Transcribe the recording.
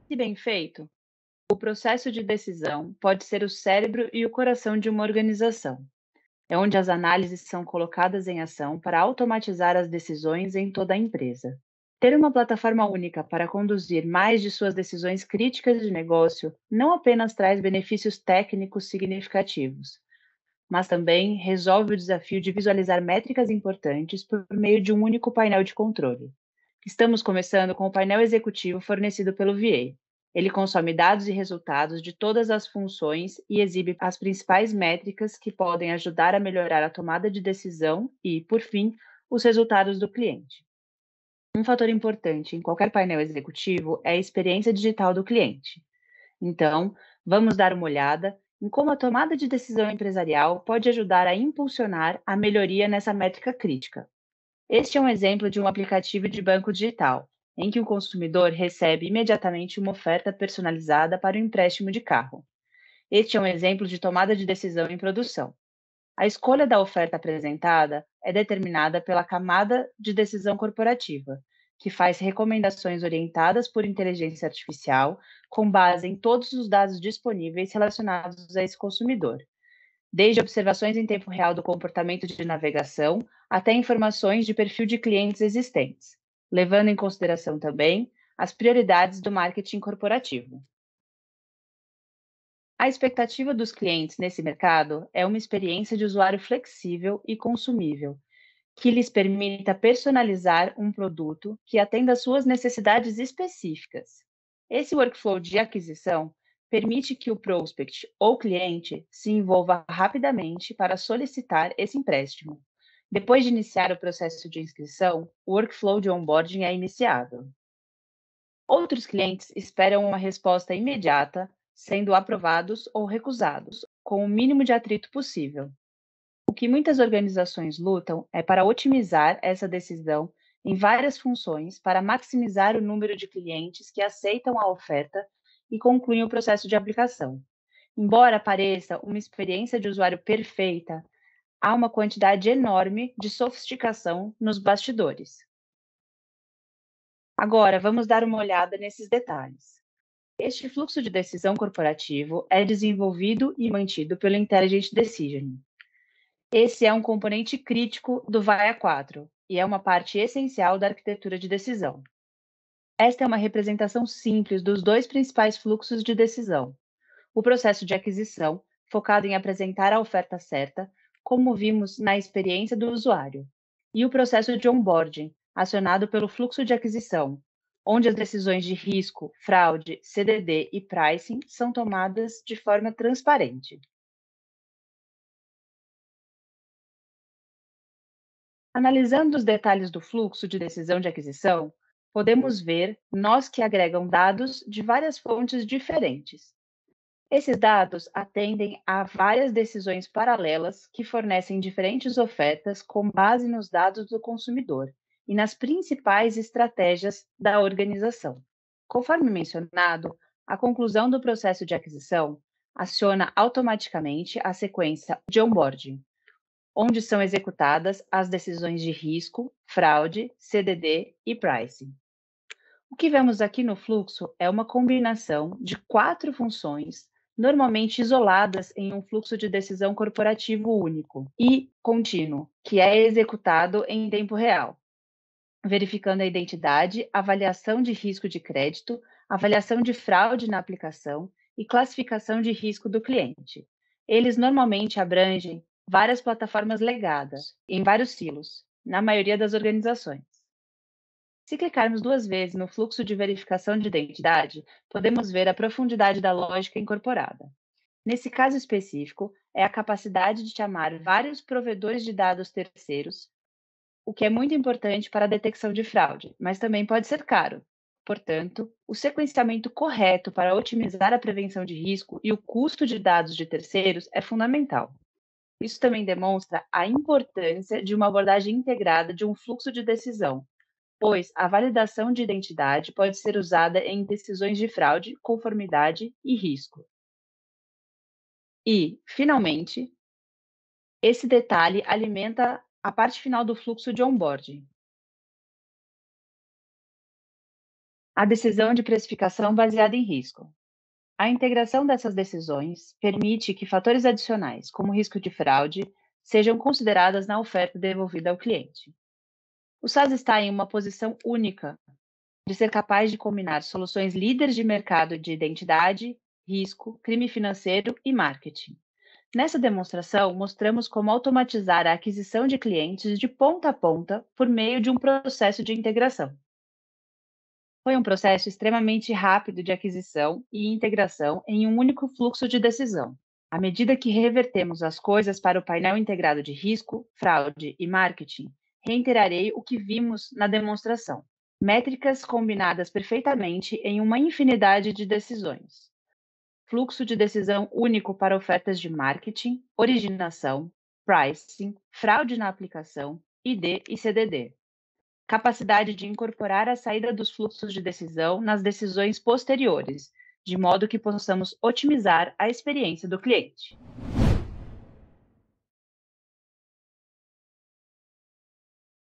Se bem feito, o processo de decisão pode ser o cérebro e o coração de uma organização. É onde as análises são colocadas em ação para automatizar as decisões em toda a empresa. Ter uma plataforma única para conduzir mais de suas decisões críticas de negócio não apenas traz benefícios técnicos significativos, mas também resolve o desafio de visualizar métricas importantes por meio de um único painel de controle. Estamos começando com o painel executivo fornecido pelo VA. Ele consome dados e resultados de todas as funções e exibe as principais métricas que podem ajudar a melhorar a tomada de decisão e, por fim, os resultados do cliente. Um fator importante em qualquer painel executivo é a experiência digital do cliente. Então, vamos dar uma olhada em como a tomada de decisão empresarial pode ajudar a impulsionar a melhoria nessa métrica crítica. Este é um exemplo de um aplicativo de banco digital, em que o consumidor recebe imediatamente uma oferta personalizada para o empréstimo de carro. Este é um exemplo de tomada de decisão em produção. A escolha da oferta apresentada é determinada pela camada de decisão corporativa, que faz recomendações orientadas por inteligência artificial com base em todos os dados disponíveis relacionados a esse consumidor, desde observações em tempo real do comportamento de navegação até informações de perfil de clientes existentes, levando em consideração também as prioridades do marketing corporativo. A expectativa dos clientes nesse mercado é uma experiência de usuário flexível e consumível, que lhes permita personalizar um produto que atenda às suas necessidades específicas. Esse workflow de aquisição permite que o prospect ou cliente se envolva rapidamente para solicitar esse empréstimo. Depois de iniciar o processo de inscrição, o workflow de onboarding é iniciado. Outros clientes esperam uma resposta imediata, sendo aprovados ou recusados, com o mínimo de atrito possível. O que muitas organizações lutam é para otimizar essa decisão em várias funções para maximizar o número de clientes que aceitam a oferta e concluem o processo de aplicação. Embora pareça uma experiência de usuário perfeita, há uma quantidade enorme de sofisticação nos bastidores. Agora, vamos dar uma olhada nesses detalhes. Este fluxo de decisão corporativo é desenvolvido e mantido pelo Intelligent Decisioning. Esse é um componente crítico do VAIA 4 e é uma parte essencial da arquitetura de decisão. Esta é uma representação simples dos dois principais fluxos de decisão: o processo de aquisição, focado em apresentar a oferta certa, como vimos na experiência do usuário, e o processo de onboarding, acionado pelo fluxo de aquisição, onde as decisões de risco, fraude, CDD e pricing são tomadas de forma transparente. Analisando os detalhes do fluxo de decisão de aquisição, podemos ver nós que agregam dados de várias fontes diferentes. Esses dados atendem a várias decisões paralelas que fornecem diferentes ofertas com base nos dados do consumidor e nas principais estratégias da organização. Conforme mencionado, a conclusão do processo de aquisição aciona automaticamente a sequência de onboarding, onde são executadas as decisões de risco, fraude, CDD e pricing. O que vemos aqui no fluxo é uma combinação de quatro funções, normalmente isoladas em um fluxo de decisão corporativo único e contínuo, que é executado em tempo real, verificando a identidade, avaliação de risco de crédito, avaliação de fraude na aplicação e classificação de risco do cliente. Eles normalmente abrangem várias plataformas legadas, em vários silos, na maioria das organizações. Se clicarmos duas vezes no fluxo de verificação de identidade, podemos ver a profundidade da lógica incorporada. Nesse caso específico, é a capacidade de chamar vários provedores de dados terceiros, o que é muito importante para a detecção de fraude, mas também pode ser caro. Portanto, o sequenciamento correto para otimizar a prevenção de risco e o custo de dados de terceiros é fundamental. Isso também demonstra a importância de uma abordagem integrada de um fluxo de decisão, pois a validação de identidade pode ser usada em decisões de fraude, conformidade e risco. E, finalmente, esse detalhe alimenta a parte final do fluxo de onboarding. A decisão de precificação baseada em risco. A integração dessas decisões permite que fatores adicionais, como risco de fraude, sejam consideradas na oferta devolvida ao cliente. O SaaS está em uma posição única de ser capaz de combinar soluções líderes de mercado de identidade, risco, crime financeiro e marketing. Nessa demonstração, mostramos como automatizar a aquisição de clientes de ponta a ponta por meio de um processo de integração. Foi um processo extremamente rápido de aquisição e integração em um único fluxo de decisão. À medida que revertemos as coisas para o painel integrado de risco, fraude e marketing, reiterarei o que vimos na demonstração. Métricas combinadas perfeitamente em uma infinidade de decisões. Fluxo de decisão único para ofertas de marketing, originação, pricing, fraude na aplicação, ID e CDD. Capacidade de incorporar a saída dos fluxos de decisão nas decisões posteriores, de modo que possamos otimizar a experiência do cliente.